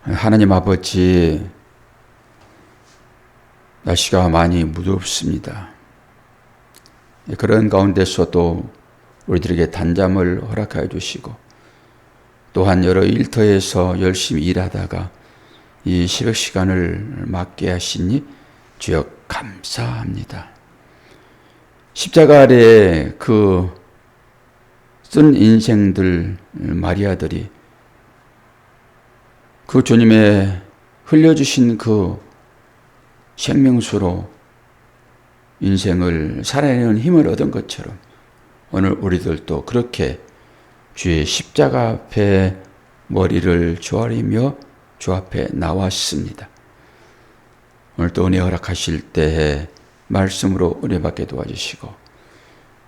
하나님 아버지, 날씨가 많이 무덥습니다. 그런 가운데서도 우리들에게 단잠을 허락하여 주시고, 또한 여러 일터에서 열심히 일하다가 이 새벽 시간을 맞게 하시니 주여 감사합니다. 십자가 아래 그 쓴 인생들, 마리아들이 그 주님의 흘려주신 그 생명수로 인생을 살아내는 힘을 얻은 것처럼 오늘 우리들도 그렇게 주의 십자가 앞에 머리를 조아리며 주 앞에 나왔습니다. 오늘도 은혜 허락하실 때에 말씀으로 은혜받게 도와주시고,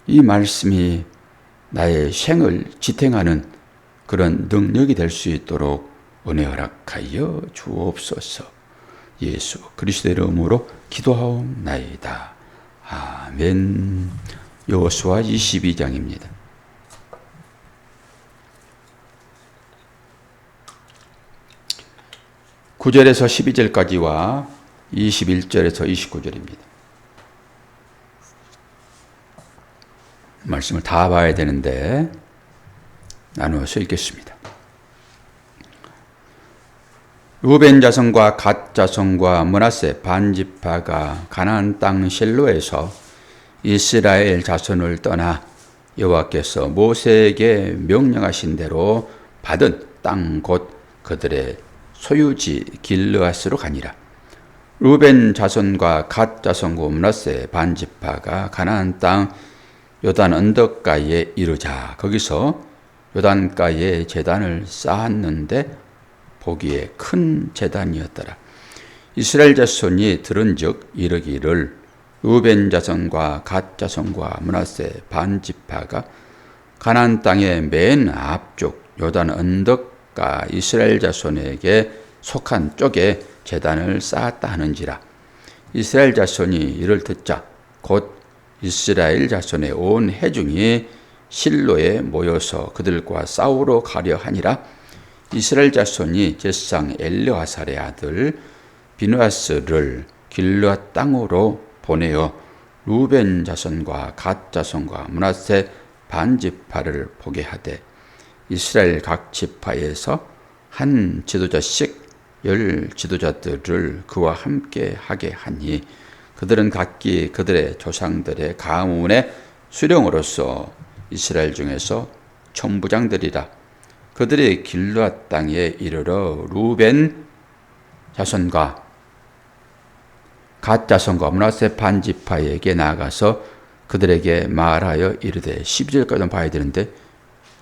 이 말씀이 나의 생을 지탱하는 그런 능력이 될 수 있도록 은혜 허락하여 주옵소서. 예수 그리스도의 이름으로 기도하옵나이다. 아멘. 여호수아 22장입니다. (9절에서 12절까지와) 21절에서 29절입니다. 말씀을 다 봐야 되는데 나누어서 읽겠습니다. 루벤 자손과 갓 자손과 므낫세 반지파가 가나안 땅 실로에서 이스라엘 자손을 떠나 여호와께서 모세에게 명령하신 대로 받은 땅 곧 그들의 소유지 길르앗으로 가니라. 루벤 자손과 갓 자손과 므낫세 반지파가 가나안 땅 요단 언덕가에 이르자 거기서 요단가에 제단을 쌓았는데 보기에 큰 제단이었더라. 이스라엘 자손이 들은즉 이르기를 루벤 자손과 갓 자손과 므낫세 반지파가 가나안 땅의 맨 앞쪽 요단 언덕가 이스라엘 자손에게 속한 쪽에 제단을 쌓았다 하는지라. 이스라엘 자손이 이를 듣자 곧 이스라엘 자손의 온 회중이 실로에 모여서 그들과 싸우러 가려 하니라. 이스라엘 자손이 제사장 엘르아살의 아들 비누아스를 길르앗 땅으로 보내어 루벤 자손과 갓 자손과 므낫세 반지파를 보게 하되 이스라엘 각 지파에서 한 지도자씩 10 지도자들을 그와 함께 하게 하니 그들은 각기 그들의 조상들의 가문의 수령으로서 이스라엘 중에서 천부장들이라. 그들이 길르앗 땅에 이르러 루벤 자손과 갓 자손과 므낫세 반지파에게 나아가서 그들에게 말하여 이르되 12절까지는 봐야 되는데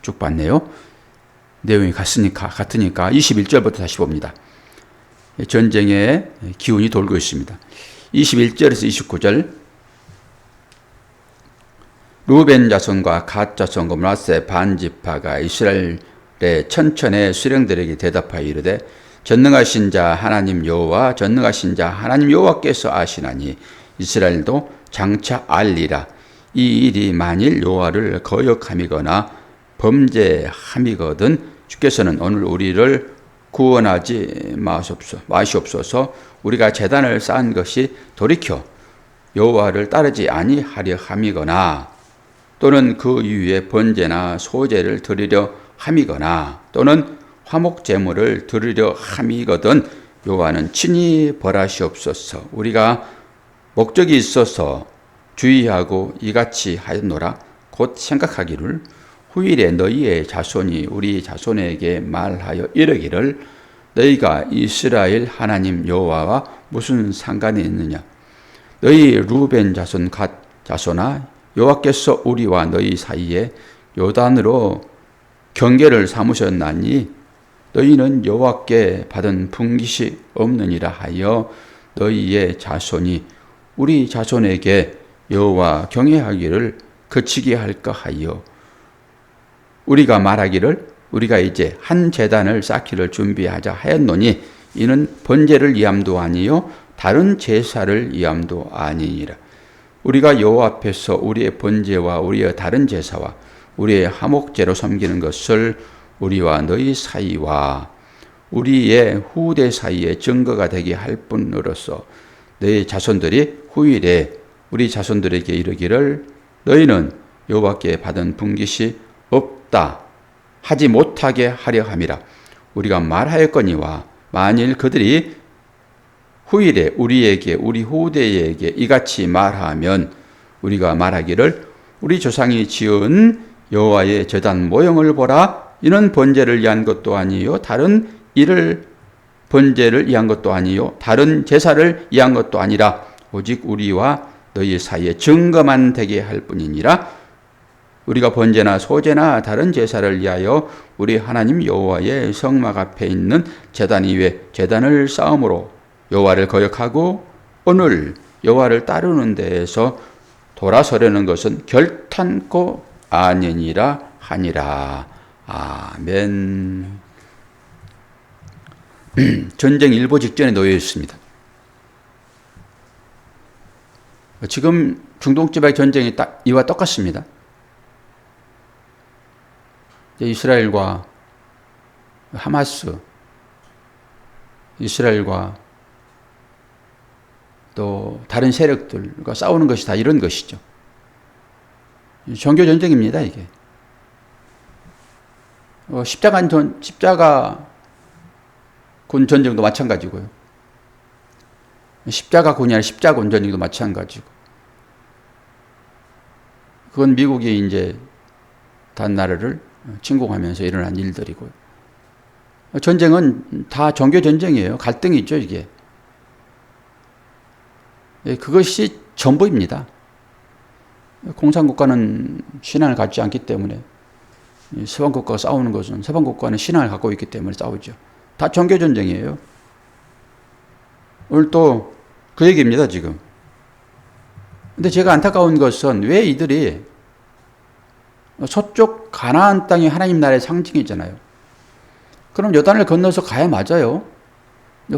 쭉 봤네요. 내용이 같으니까 21절부터 다시 봅니다. 전쟁의 기운이 돌고 있습니다. 21절에서 29절 루벤 자손과 갓 자손과 므낫세 반지파가 이스라엘의 천천의 수령들에게 대답하여 이르되 전능하신 자 하나님 여호와 전능하신 자 하나님 여호와께서 아시나니 이스라엘도 장차 알리라. 이 일이 만일 여호와를 거역함이거나 범죄함이거든 주께서는 오늘 우리를 구원하지 마시옵소서. 우리가 제단을 쌓은 것이 돌이켜 여호와를 따르지 아니하려 함이거나 또는 그 이후에 번제나 소제를 드리려 함이거나 또는 화목 제물을 드리려 함이거든 여호와는 친히 벌하시옵소서. 우리가 목적이 있어서 주의하고 이같이 하였노라. 곧 생각하기를 후일에 너희의 자손이 우리 자손에게 말하여 이르기를 너희가 이스라엘 하나님 여호와와 무슨 상관이 있느냐. 너희 루벤 자손 갓 자손아 여호와께서 우리와 너희 사이에 요단으로 경계를 삼으셨나니 너희는 여호와께 받은 분깃이 없느니라 하여 너희의 자손이 우리 자손에게 여호와 경외하기를 그치게 할까 하여 우리가 말하기를 우리가 이제 한 제단을 쌓기를 준비하자 하였노니 이는 번제를 위함도 아니요 다른 제사를 위함도 아니니라. 우리가 여호와 앞에서 우리의 번제와 우리의 다른 제사와 우리의 화목제로 섬기는 것을 우리와 너희 사이와 우리의 후대 사이에 증거가 되게 할 뿐으로서 너희 자손들이 후일에 우리 자손들에게 이르기를 너희는 여호와께 받은 분깃이 없다 하지 못하게 하려 함이라. 우리가 말하였거니와 만일 그들이 후일에 우리에게 우리 후대에게 이같이 말하면 우리가 말하기를 우리 조상이 지은 여호와의 제단 모형을 보라. 이는 번제를 위한 것도 아니요 다른 이를 번제를 위한 것도 아니요 다른 제사를 위한 것도 아니라 오직 우리와 너희 사이에 증거만 되게 할 뿐이니라. 우리가 번제나 소제나 다른 제사를 위하여 우리 하나님 여호와의 성막 앞에 있는 제단 위에 제단을 쌓음으로 여호와를 거역하고 오늘 여호와를 따르는 데에서 돌아서려는 것은 결탄코 아니니라 하니라. 아멘. 전쟁 일보 직전에 놓여 있습니다. 지금 중동 지방 전쟁이 딱 이와 똑같습니다. 이스라엘과 하마스, 이스라엘과 또 다른 세력들과 싸우는 것이 다 이런 것이죠. 종교 전쟁입니다, 이게. 십자가군 전쟁도 마찬가지고요. 십자가군이 아니라 십자군 전쟁도 마찬가지고. 그건 미국이 이제 다른 나라를 침공하면서 일어난 일들이고요. 전쟁은 다 종교 전쟁이에요. 갈등이죠, 이게. 그것이 전부입니다. 공산국가는 신앙을 갖지 않기 때문에 서방국가가 싸우는 것은 서방국가는 신앙을 갖고 있기 때문에 싸우죠. 다 종교전쟁이에요. 오늘 또 그 얘기입니다, 지금. 근데 제가 안타까운 것은 왜 이들이 서쪽 가나안 땅이 하나님 나라의 상징이잖아요. 그럼 요단을 건너서 가야 맞아요.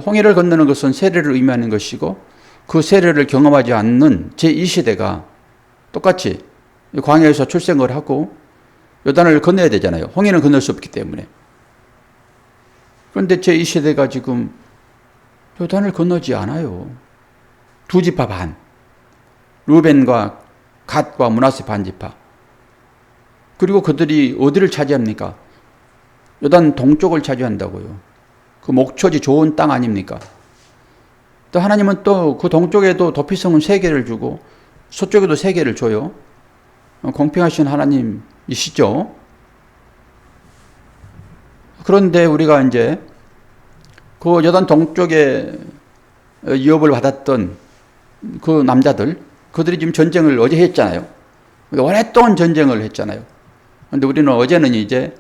홍해를 건너는 것은 세례를 의미하는 것이고 그 세례를 경험하지 않는 제2세대가 똑같이 광야에서 출생을 하고 요단을 건너야 되잖아요. 홍해는 건널 수 없기 때문에. 그런데 제2세대가 지금 요단을 건너지 않아요. 두 지파 반. 루벤과 갓과 므낫세 반 지파. 그리고 그들이 어디를 차지합니까? 요단 동쪽을 차지한다고요. 그 목초지 좋은 땅 아닙니까? 또 하나님은 또 그 동쪽에도 도피성은 3개를 주고 서쪽에도 3개를 줘요. 공평하신 하나님이시죠. 그런데 우리가 이제 그 요단 동쪽에 위협을 받았던 그 남자들, 그들이 지금 전쟁을 어제 했잖아요. 오랫동안 전쟁을 했잖아요. 그런데 우리는 어제는 이제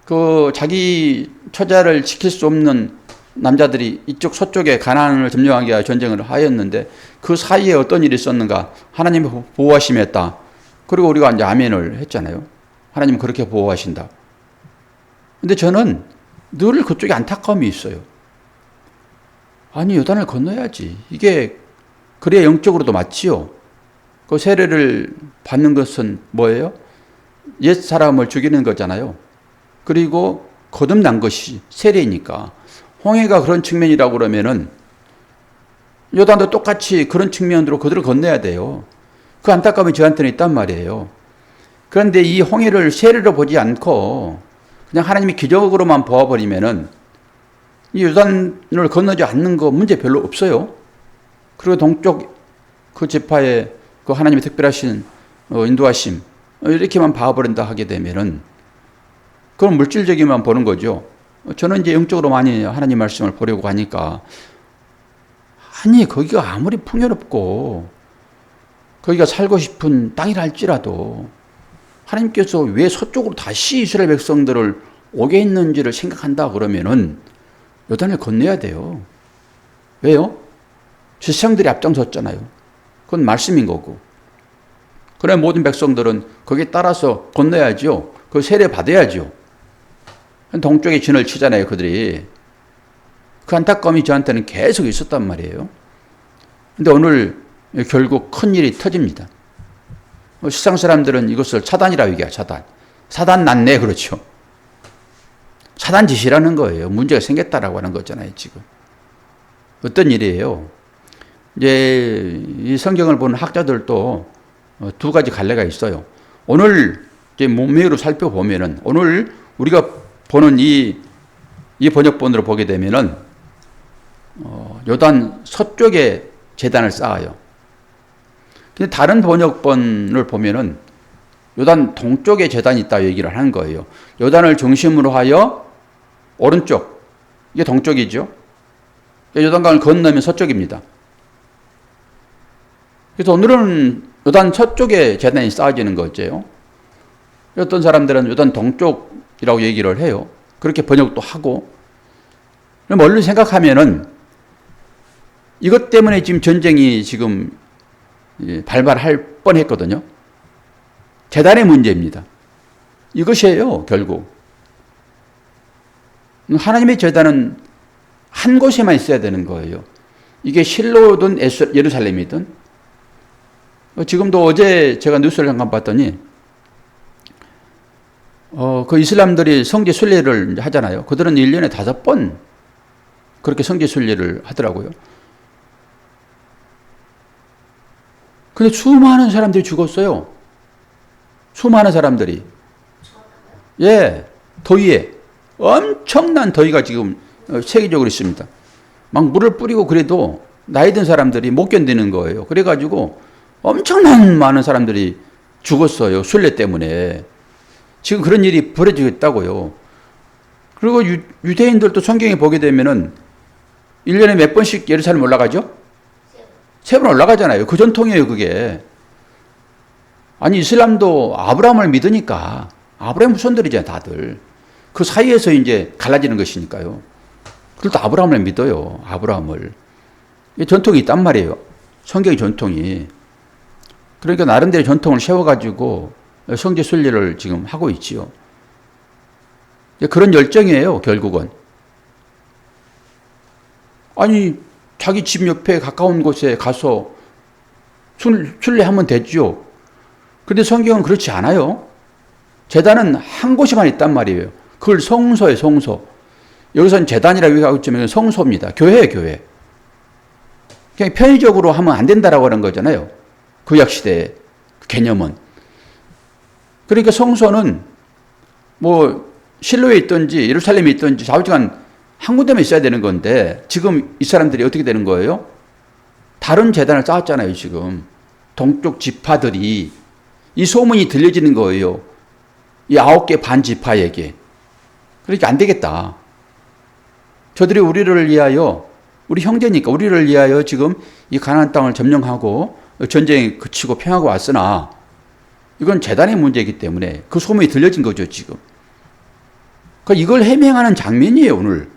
그 자기 처자를 지킬 수 없는 남자들이 이쪽 서쪽에 가나안을 점령하기 위해 전쟁을 하였는데 그 사이에 어떤 일이 있었는가? 하나님의 보호하심이었다. 그리고 우리가 이제 아멘을 했잖아요. 하나님은 그렇게 보호하신다. 근데 저는 늘 그쪽에 안타까움이 있어요. 아니, 요단을 건너야지. 이게 그래야 영적으로도 맞지요. 그 세례를 받는 것은 뭐예요? 옛 사람을 죽이는 거잖아요. 그리고 거듭난 것이 세례니까. 홍해가 그런 측면이라고 그러면은 요단도 똑같이 그런 측면으로 그들을 건너야 돼요. 그 안타까움이 저한테는 있단 말이에요. 그런데 이 홍해를 세례로 보지 않고 그냥 하나님이 기적으로만 보아버리면은 이 요단을 건너지 않는 거 문제 별로 없어요. 그리고 동쪽 그 지파의 그 하나님의 특별하신 인도하심 이렇게만 봐버린다 하게 되면은 그건 물질적이만 보는 거죠. 저는 이제 영적으로 많이 하나님 말씀을 보려고 하니까 아니 거기가 아무리 풍요롭고 거기가 살고 싶은 땅이라 할지라도 하나님께서 왜 서쪽으로 다시 이스라엘 백성들을 오게 했는지를 생각한다 그러면은 요단을 건너야 돼요. 왜요? 지상들이 앞장섰잖아요. 그건 말씀인 거고. 그래 모든 백성들은 거기에 따라서 건너야죠. 그 세례 받아야죠. 동쪽에 진을 치잖아요, 그들이. 그 안타까움이 저한테는 계속 있었단 말이에요. 근데 오늘 결국 큰 일이 터집니다. 세상 사람들은 이것을 차단이라고 얘기해요, 차단. 사단 났네, 그렇죠. 사단 짓이라는 거예요. 문제가 생겼다라고 하는 거잖아요, 지금. 어떤 일이에요? 이제 이 성경을 보는 학자들도 두 가지 갈래가 있어요. 오늘 이제 문맥으로 살펴보면은 오늘 우리가 보는 이 번역본으로 보게 되면은 요단 서쪽에 제단을 쌓아요. 근데 다른 번역본을 보면은 요단 동쪽에 제단이 있다 얘기를 하는 거예요. 요단을 중심으로 하여 오른쪽, 이게 동쪽이죠. 요단강을 건너면 서쪽입니다. 그래서 오늘은 요단 서쪽에 제단이 쌓아지는 거죠. 어떤 사람들은 요단 동쪽이라고 얘기를 해요. 그렇게 번역도 하고. 멀리 생각하면은 이것 때문에 지금 전쟁이 지금 발발할 뻔했거든요. 제단의 문제입니다. 이것이에요, 결국. 하나님의 제단은 한 곳에만 있어야 되는 거예요. 이게 실로든 예루살렘이든. 지금도 어제 제가 뉴스를 잠깐 봤더니 그 이슬람들이 성지 순례를 하잖아요. 그들은 1년에 5번 그렇게 성지 순례를 하더라고요. 근데 수많은 사람들이 죽었어요. 수많은 사람들이. 예, 더위에. 엄청난 더위가 지금 세계적으로 있습니다. 막 물을 뿌리고 그래도 나이 든 사람들이 못 견디는 거예요. 그래가지고 엄청난 많은 사람들이 죽었어요. 순례 때문에. 지금 그런 일이 벌어지고 있다고요. 그리고 유대인들도 성경에 보게 되면은 1년에 몇 번씩 예루살렘 올라가죠? 3번 올라가잖아요. 그 전통이에요, 그게. 아니, 이슬람도 아브라함을 믿으니까 아브라함 후손들이잖아요, 다들. 그 사이에서 이제 갈라지는 것이니까요. 그들도 아브라함을 믿어요, 아브라함을. 전통이 있단 말이에요. 성경의 전통이. 그러니까 나름대로 전통을 세워가지고 성지 순례를 지금 하고 있지요. 그런 열정이에요, 결국은. 아니, 자기 집 옆에 가까운 곳에 가서 순례하면 되죠. 그런데 성경은 그렇지 않아요. 제단은 한 곳에만 있단 말이에요. 그걸 성소예요, 성소. 여기서는 제단이라고 얘기하고 있지만 성소입니다. 교회예요, 교회. 그냥 편의적으로 하면 안 된다라고 하는 거잖아요. 구약시대의 개념은. 그러니까 성소는 뭐 실로에 있든지 예루살렘에 있든지 좌우지간 한 군데만 있어야 되는 건데 지금 이 사람들이 어떻게 되는 거예요? 다른 제단을 쌓았잖아요, 지금. 동쪽 지파들이. 이 소문이 들려지는 거예요. 이 9개 반 지파에게. 그러니까 안 되겠다. 저들이 우리를 위하여, 우리 형제니까 우리를 위하여 지금 이 가나안 땅을 점령하고 전쟁이 그치고 평화가 왔으나 이건 제단의 문제이기 때문에 그 소문이 들려진 거죠, 지금. 그러니까 이걸 해명하는 장면이에요, 오늘.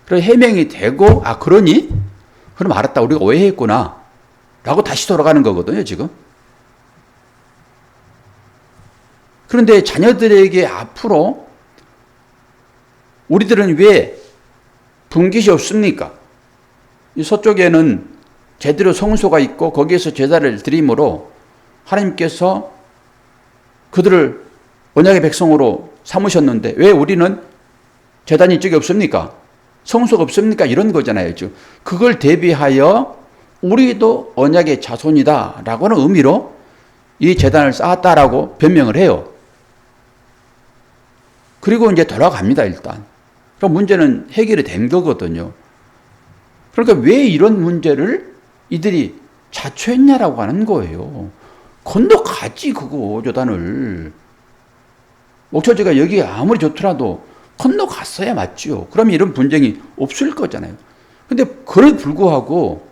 그래 해명이 되고, 아, 그러니? 그럼 알았다. 우리가 오해했구나. 라고 다시 돌아가는 거거든요, 지금. 그런데 자녀들에게 앞으로 우리들은 왜 분깃이 없습니까? 이 서쪽에는 제대로 성소가 있고 거기에서 제사를 드림으로 하나님께서 그들을 언약의 백성으로 삼으셨는데 왜 우리는 제단이 이쪽에 없습니까? 성소가 없습니까? 이런 거잖아요. 지금. 그걸 대비하여 우리도 언약의 자손이다 라고는 의미로 이 제단을 쌓았다라고 변명을 해요. 그리고 이제 돌아갑니다, 일단. 그럼 문제는 해결이 된 거거든요. 그러니까 왜 이런 문제를 이들이 자초했냐라고 하는 거예요. 건너가지, 그거, 요단을. 목초지가 여기 아무리 좋더라도 건너갔어야 맞죠. 그럼 이런 분쟁이 없을 거잖아요. 근데 그에 불구하고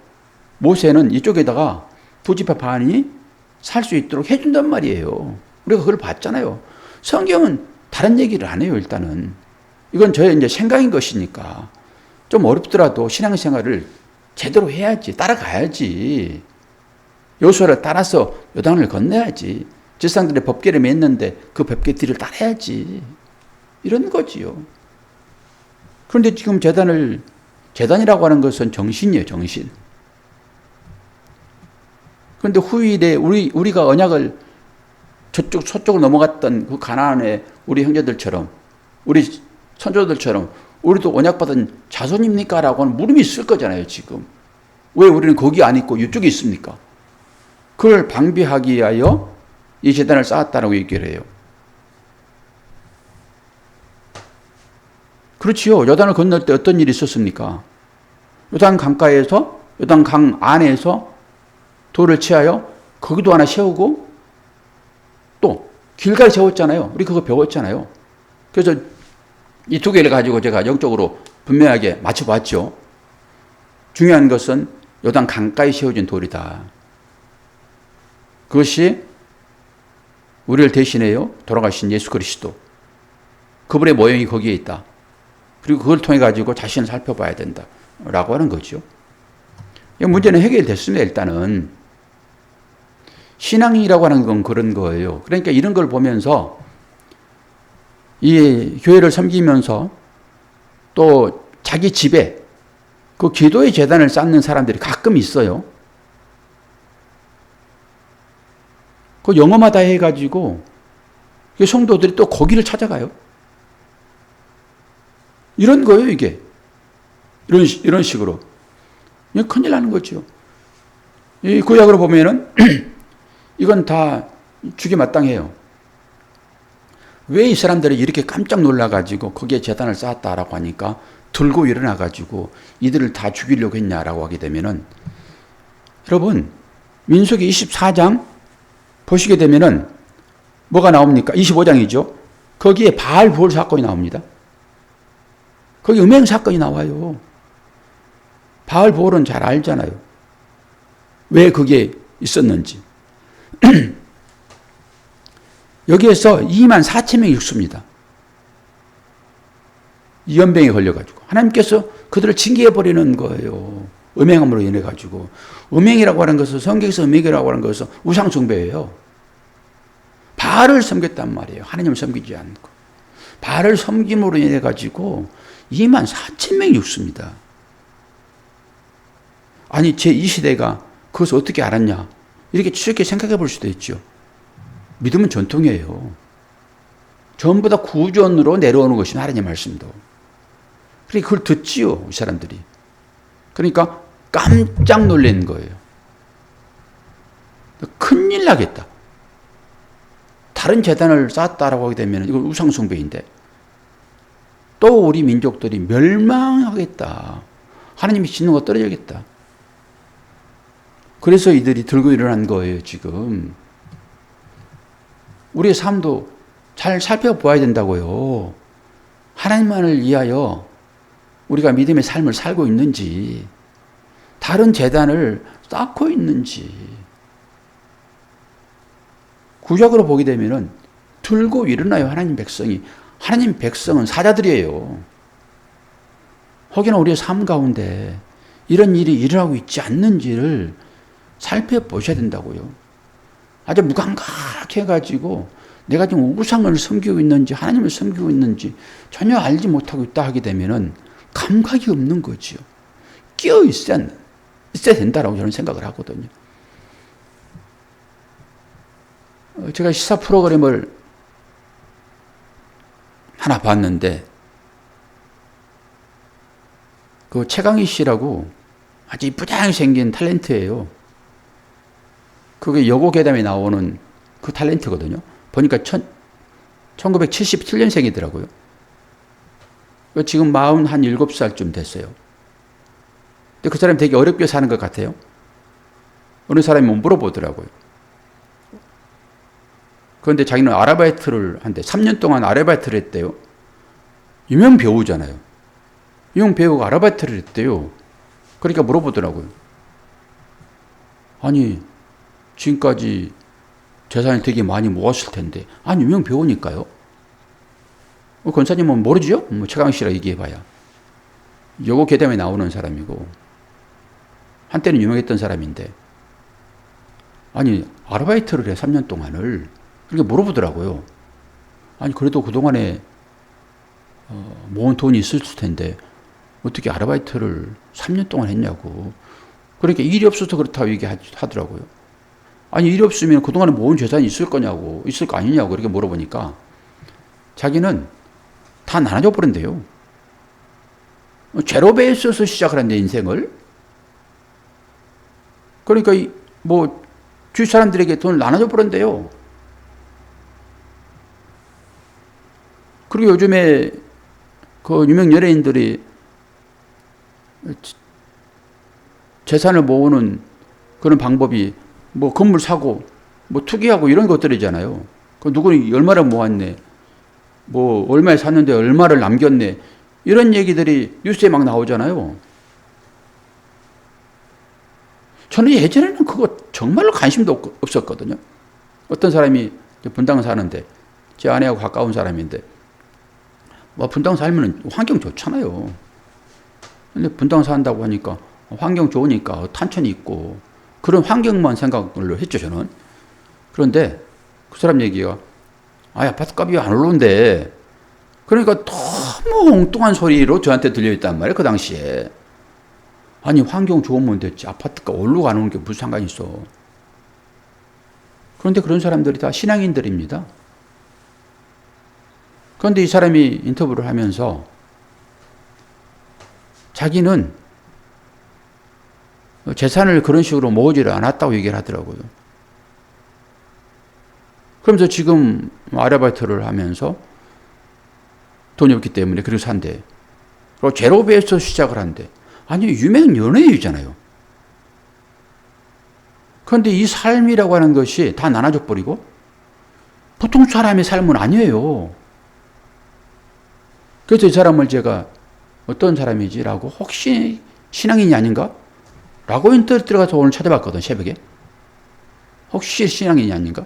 모세는 이쪽에다가 부지파 반이 살 수 있도록 해준단 말이에요. 우리가 그걸 봤잖아요. 성경은 다른 얘기를 안 해요, 일단은. 이건 저의 이제 생각인 것이니까. 좀 어렵더라도 신앙생활을 제대로 해야지, 따라가야지. 요소를 따라서 요단을 건너야지. 제사장들의 법궤를 맺는데 그 법궤 뒤를 따라야지. 이런 거지요. 그런데 지금 제단이라고 하는 것은 정신이에요, 정신. 그런데 후일에 우리가 언약을 서쪽으로 넘어갔던 그 가나안의 우리 형제들처럼, 우리 선조들처럼 우리도 언약받은 자손입니까? 라고 하는 물음이 있을 거잖아요, 지금. 왜 우리는 거기 안 있고 이쪽에 있습니까? 그걸 방비하기 위하여 이 제단을 쌓았다라고 얘기를 해요. 그렇지요. 요단을 건널 때 어떤 일이 있었습니까? 요단 강가에서, 요단 강 안에서 돌을 취하여 거기도 하나 세우고 또 길가에 세웠잖아요. 우리 그거 배웠잖아요. 그래서 이 두 개를 가지고 제가 영적으로 분명하게 맞춰봤죠. 중요한 것은 요단 강가에 세워진 돌이다. 그것이 우리를 대신해요 돌아가신 예수 그리스도. 그분의 모형이 거기에 있다. 그리고 그걸 통해 가지고 자신을 살펴봐야 된다. 라고 하는 거죠. 이 문제는 해결됐습니다. 일단은. 신앙이라고 하는 건 그런 거예요. 그러니까 이런 걸 보면서 이 교회를 섬기면서 또 자기 집에 그 기도의 재단을 쌓는 사람들이 가끔 있어요. 그 영어마다 해가지고 성도들이 또 거기를 찾아가요. 이런 거예요, 이게. 이런 식으로. 큰일 나는 거죠. 이 구약으로 보면은 이건 다 죽이 마땅해요. 왜 이 사람들이 이렇게 깜짝 놀라가지고 거기에 재단을 쌓았다라고 하니까 들고 일어나가지고 이들을 다 죽이려고 했냐라고 하게 되면은 여러분, 민수기 24장 보시게 되면은 뭐가 나옵니까? 25장이죠. 거기에 바알 부월 사건이 나옵니다. 거기 음행 사건이 나와요. 바알 부월은 잘 알잖아요. 왜 그게 있었는지. 여기에서 24,000명이 죽습니다. 이연병에 걸려가지고. 하나님께서 그들을 징계해버리는 거예요. 음행함으로 인해가지고. 음행이라고 하는 것은, 성경에서 음행이라고 하는 것은 우상숭배예요. 바알을 섬겼단 말이에요. 하나님을 섬기지 않고. 바알을 섬김으로 인해가지고 24,000명이 죽습니다. 아니, 제2 시대가 그것을 어떻게 알았냐. 이렇게 추적해 생각해 볼 수도 있죠. 믿음은 전통이에요. 전부 다 구전으로 내려오는 것이 하나님의 말씀도. 그러니까 그걸 듣지요, 이 사람들이. 그러니까 깜짝 놀란 거예요. 큰일 나겠다. 다른 재단을 쌓았다라고 하게 되면 이건 우상숭배인데 또 우리 민족들이 멸망하겠다. 하나님이 짓는 거 떨어지겠다. 그래서 이들이 들고 일어난 거예요, 지금. 우리의 삶도 잘 살펴보아야 된다고요. 하나님만을 위하여 우리가 믿음의 삶을 살고 있는지, 다른 재단을 쌓고 있는지. 구약으로 보게 되면은 들고 일어나요, 하나님 백성이. 하나님 백성은 사자들이에요. 혹여나 우리의 삶 가운데 이런 일이 일어나고 있지 않는지를 살펴보셔야 된다고요. 아주 무감각해가지고 내가 지금 우상을 섬기고 있는지 하나님을 섬기고 있는지 전혀 알지 못하고 있다 하게 되면은 감각이 없는 거지요. 끼어 있어야 된다라고 저는 생각을 하거든요. 제가 시사 프로그램을 하나 봤는데 그 최강희 씨라고 아주 이쁘장하게 생긴 탤런트예요. 그게 여고괴담에 나오는 그 탤런트거든요. 보니까 1977년생이더라고요. 지금 47살쯤 됐어요. 근데 그 사람이 되게 어렵게 사는 것 같아요. 어느 사람이 물어보더라고요. 그런데 자기는 아르바이트를 한대. 3년 동안 아르바이트를 했대요. 유명 배우잖아요. 유명 배우가 아르바이트를 했대요. 그러니까 물어보더라고요. 아니, 지금까지 재산을 되게 많이 모았을 텐데. 아니, 유명 배우니까요. 권사님은 모르죠? 최강희 씨라 얘기해봐야. 여고 괴담에 나오는 사람이고, 한때는 유명했던 사람인데, 아니, 아르바이트를 해, 3년 동안을. 그렇게 물어보더라고요. 아니, 그래도 그동안에 모은 돈이 있을 텐데, 어떻게 아르바이트를 3년 동안 했냐고. 그러니까 일이 없어서 그렇다고 얘기하더라고요. 아니, 일이 없으면 그동안에 모은 재산이 있을 거냐고, 있을 거 아니냐고, 그렇게 물어보니까, 자기는 다 나눠줘 버린대요. 제로 베이스에서 시작을 한대, 인생을. 그러니까 뭐 주위 사람들에게 돈을 나눠줘 버린대요. 그리고 요즘에 그 유명 연예인들이 재산을 모으는 그런 방법이 뭐 건물 사고 뭐 투기하고 이런 것들이잖아요. 그 누구는 얼마를 모았네, 뭐 얼마에 샀는데 얼마를 남겼네, 이런 얘기들이 뉴스에 막 나오잖아요. 저는 예전에는 그거 정말로 관심도 없었거든요. 어떤 사람이 분당 사는데, 제 아내하고 가까운 사람인데, 뭐 분당 살면 환경 좋잖아요. 근데 분당 산다고 하니까 환경 좋으니까 탄천이 있고 그런 환경만 생각을 했죠, 저는. 그런데 그 사람 얘기가, 아파트 값이 안 오르는데, 그러니까 너무 엉뚱한 소리로 저한테 들려있단 말이에요, 그 당시에. 아니, 환경 좋으면 됐지, 아파트가 오르고 안 오는 게 무슨 상관이 있어. 그런데 그런 사람들이 다 신앙인들입니다. 그런데 이 사람이 인터뷰를 하면서 자기는 재산을 그런 식으로 모으지를 않았다고 얘기를 하더라고요. 그러면서 지금 아르바이트를 하면서 돈이 없기 때문에 그렇게 산대. 그리고 제로베이스에서 시작을 한대. 아니, 유명 연예인이잖아요. 그런데 이 삶이라고 하는 것이 다 나눠져 버리고 보통 사람의 삶은 아니에요. 그래서 이 사람을 제가 어떤 사람이지라고, 혹시 신앙인이 아닌가? 라고 인터넷 들어가서 오늘 찾아봤거든, 새벽에. 혹시 신앙인이 아닌가?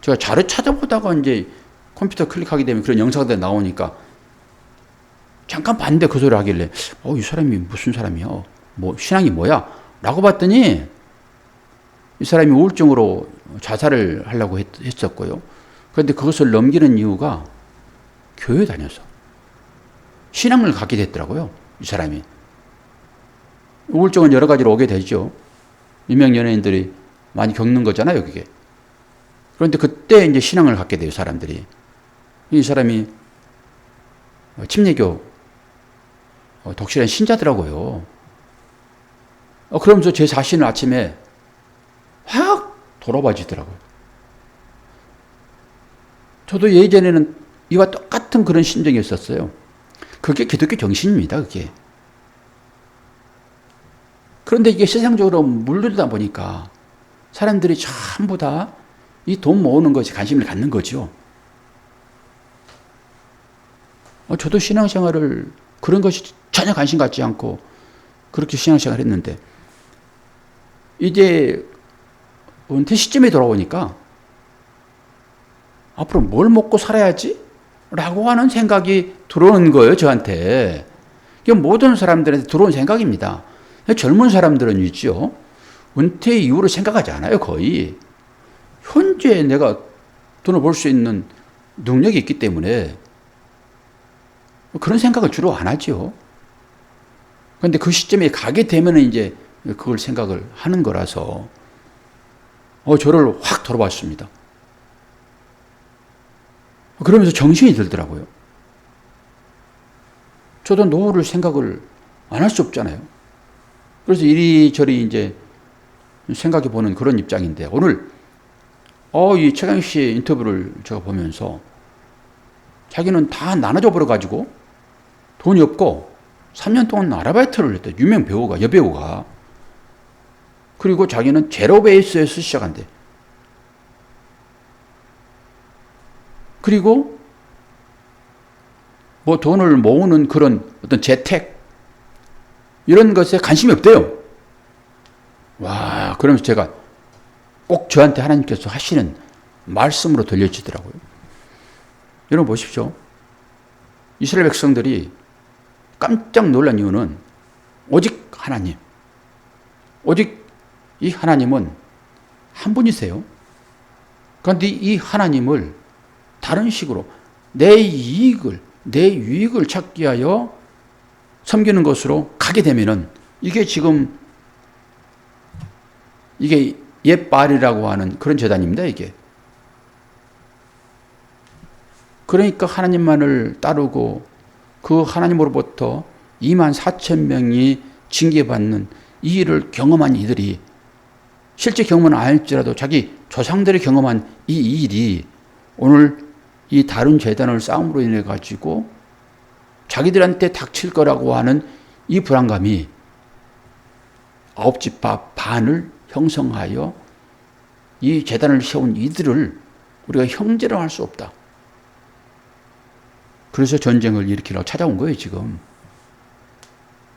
제가 자료 찾아보다가 이제 컴퓨터 클릭하게 되면 그런 영상들이 나오니까 잠깐 봤는데 그 소리 하길래, 이 사람이 무슨 사람이야? 뭐, 신앙이 뭐야? 라고 봤더니 이 사람이 우울증으로 자살을 하려고 했었고요. 그런데 그것을 넘기는 이유가 교회 다녀서 신앙을 갖게 됐더라고요, 이 사람이. 우울증은 여러 가지로 오게 되죠. 유명 연예인들이 많이 겪는 거잖아요, 그게. 그런데 그때 이제 신앙을 갖게 돼요, 사람들이. 이 사람이 침례교 독실한 신자더라고요. 그러면서 제 자신을 아침에 확 돌아봐지더라고요. 저도 예전에는 이와 똑같은 그런 심정이 있었어요. 그게 기독교 정신입니다, 그게. 그런데 이게 세상적으로 물들다 보니까 사람들이 전부 다 이 돈 모으는 것에 관심을 갖는 거죠. 저도 신앙생활을 그런 것이 전혀 관심 갖지 않고 그렇게 신앙생활을 했는데, 이제 은퇴 시점에 돌아오니까 앞으로 뭘 먹고 살아야지? 라고 하는 생각이 들어오는 거예요, 저한테. 이게 모든 사람들한테 들어온 생각입니다. 젊은 사람들은 있죠. 은퇴 이후로 생각하지 않아요, 거의. 현재 내가 돈을 벌 수 있는 능력이 있기 때문에 그런 생각을 주로 안 하죠. 그런데 그 시점에 가게 되면 이제 그걸 생각을 하는 거라서 저를 확 돌아봤습니다. 그러면서 정신이 들더라고요. 저도 노후를 생각을 안 할 수 없잖아요. 그래서 이리저리 이제 생각해 보는 그런 입장인데, 오늘 이 최강희 씨의 인터뷰를 제가 보면서 자기는 다 나눠줘 버려가지고 돈이 없고 3년 동안 아르바이트를 했대. 유명 배우가, 여배우가. 그리고 자기는 제로 베이스에서 시작한대. 그리고 뭐 돈을 모으는 그런 어떤 재택 이런 것에 관심이 없대요. 와, 그러면서 제가 꼭 저한테 하나님께서 하시는 말씀으로 들려지더라고요. 여러분 보십시오. 이스라엘 백성들이 깜짝 놀란 이유는 오직 하나님, 오직 이 하나님은 한 분이세요. 그런데 이 하나님을 다른 식으로 내 유익을 찾기 위하여 섬기는 것으로 가게 되면은, 이게 지금 이게 옛바알이라고 하는 그런 제단입니다, 이게. 그러니까 하나님만을 따르고 그 하나님으로부터 2만 4천 명이 징계받는 이 일을 경험한 이들이 실제 경험은 아닐지라도 자기 조상들이 경험한 이 일이 오늘 이 다른 재단을 싸움으로 인해 가지고 자기들한테 닥칠 거라고 하는 이 불안감이 9지파 반을 형성하여 이 재단을 세운 이들을 우리가 형제로 할 수 없다. 그래서 전쟁을 일으키려고 찾아온 거예요, 지금.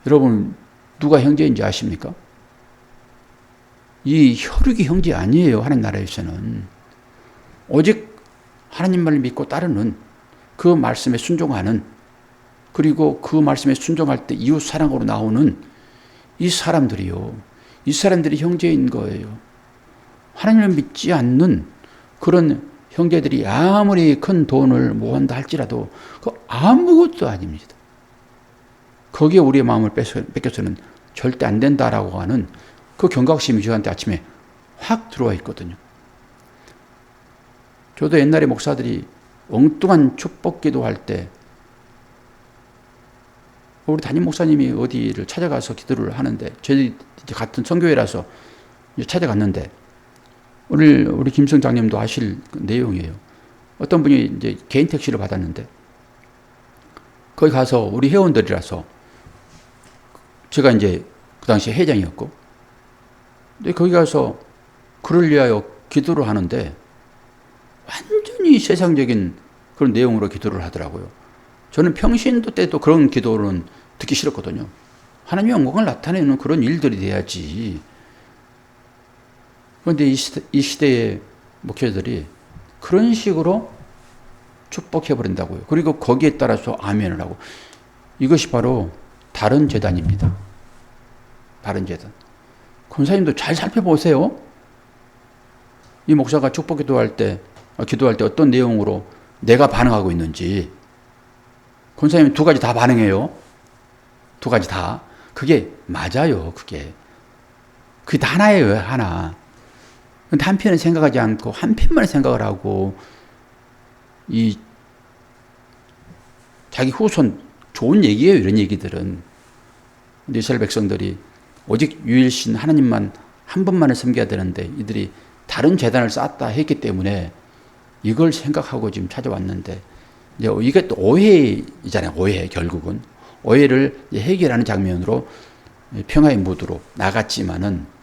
여러분, 누가 형제인지 아십니까? 이 혈육이 형제 아니에요, 하나님 나라에서는. 오직 하나님 말을 믿고 따르는, 그 말씀에 순종하는, 그리고 그 말씀에 순종할 때 이웃 사랑으로 나오는 이 사람들이요. 이 사람들이 형제인 거예요. 하나님을 믿지 않는 그런 형제들이 아무리 큰 돈을 모은다 할지라도 그 아무것도 아닙니다. 거기에 우리의 마음을 뺏겨서는 절대 안 된다라고 하는 그 경각심이 저한테 아침에 확 들어와 있거든요. 저도 옛날에 목사들이 엉뚱한 축복 기도할 때 우리 담임 목사님이 어디를 찾아가서 기도를 하는데 저희 같은 선교회라서 찾아갔는데 우리 김성장님도 아실 내용이에요. 어떤 분이 이제 개인 택시를 받았는데 거기 가서 우리 회원들이라서 제가 이제 그 당시에 회장이었고 근데 거기 가서 그를 위하여 기도를 하는데 완전히 세상적인 그런 내용으로 기도를 하더라고요. 저는 평신도 때도 그런 기도는 듣기 싫었거든요. 하나님의 영광을 나타내는 그런 일들이 돼야지. 그런데 이 시대의 목회자들이 그런 식으로 축복해버린다고요. 그리고 거기에 따라서 아멘을 하고. 이것이 바로 다른 재단입니다. 다른 재단. 권사님도 잘 살펴보세요. 이 목사가 축복 기도할 때 어떤 내용으로 내가 반응하고 있는지. 권사님 두 가지 다 반응해요. 두 가지 다. 그게 맞아요. 그게 다 하나예요. 하나. 근데 한편은 생각하지 않고 한편만 생각을 하고 이 자기 후손 좋은 얘기예요. 이런 얘기들은. 근데 이스라엘 백성들이 오직 유일신 하나님만 한 분만을 섬겨야 되는데 이들이 다른 재단을 쌓았다 했기 때문에 이걸 생각하고 지금 찾아왔는데 이제 이게 또 오해이잖아요. 오해 결국은. 오해를 해결하는 장면으로 평화의 무드로 나갔지만은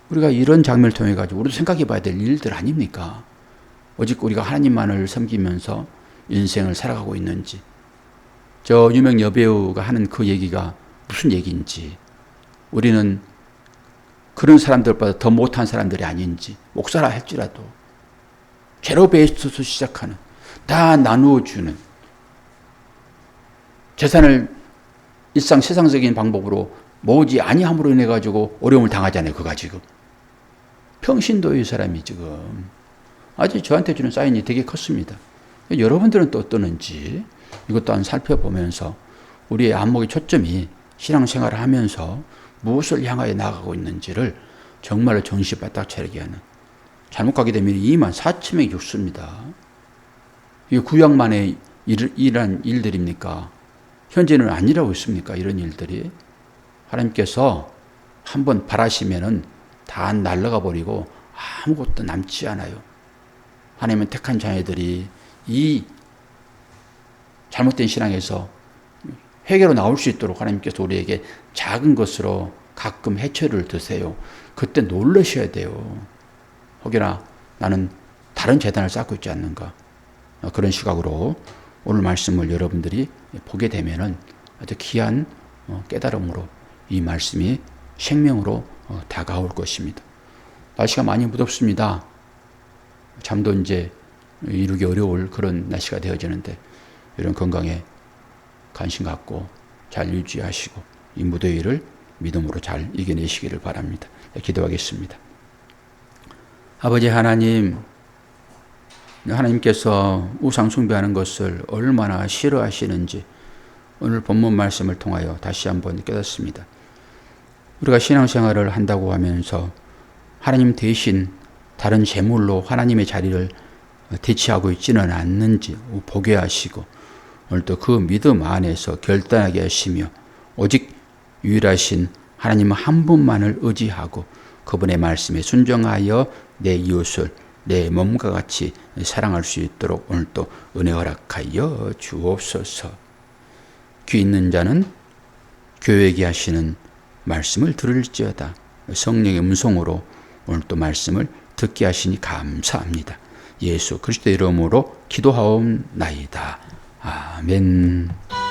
우리가 이런 장면을 통해 가지고 우리도 생각해 봐야 될 일들 아닙니까? 오직 우리가 하나님만을 섬기면서 인생을 살아가고 있는지. 저 유명 여배우가 하는 그 얘기가 무슨 얘기인지. 우리는 그런 사람들보다 더 못한 사람들이 아닌지. 목사라 할지라도 제로 베이스에서 시작하는 다 나누어주는 재산을 일상 세상적인 방법으로 모으지 아니함으로 인해 가지고 어려움을 당하잖아요. 그가 지금 평신도의 사람이 지금 아주 저한테 주는 사인이 되게 컸습니다. 여러분들은 또 어떠는지 이것도 한번 살펴보면서 우리의 안목의 초점이 신앙생활을 하면서 무엇을 향하여 나아가고 있는지를 정말로 정신 바짝 차리게 하는. 잘못 가게 되면 2만 4천 명이 죽습니다. 이게 구약만의 일한 일들입니까? 현재는 아니라고 있습니까? 이런 일들이. 하나님께서 한번 바라시면은 다 날아가 버리고 아무것도 남지 않아요. 하나님은 택한 자녀들이 이 잘못된 신앙에서 회개로 나올 수 있도록 하나님께서 우리에게 작은 것으로 가끔 해초를 드세요. 그때 놀라셔야 돼요. 혹여나 나는 다른 재단을 쌓고 있지 않는가. 그런 시각으로 오늘 말씀을 여러분들이 보게 되면은 아주 귀한 깨달음으로 이 말씀이 생명으로 다가올 것입니다. 날씨가 많이 무덥습니다. 잠도 이제 이루기 어려울 그런 날씨가 되어지는데 이런 건강에 관심 갖고 잘 유지하시고 이 무더위를 믿음으로 잘 이겨내시기를 바랍니다. 기도하겠습니다. 아버지 하나님, 하나님께서 우상 숭배하는 것을 얼마나 싫어하시는지 오늘 본문 말씀을 통하여 다시 한번 깨닫습니다. 우리가 신앙생활을 한다고 하면서 하나님 대신 다른 제물로 하나님의 자리를 대치하고 있지는 않는지 보게 하시고 오늘도 그 믿음 안에서 결단하게 하시며 오직 유일하신 하나님 한 분만을 의지하고 그분의 말씀에 순종하여 내 이웃을 내 몸과 같이 사랑할 수 있도록 오늘도 은혜 허락하여 주옵소서. 귀 있는 자는 교회에게 하시는 말씀을 들을지어다. 성령의 음성으로 오늘도 말씀을 듣게 하시니 감사합니다. 예수 그리스도 이름으로 기도하옵나이다. 아멘.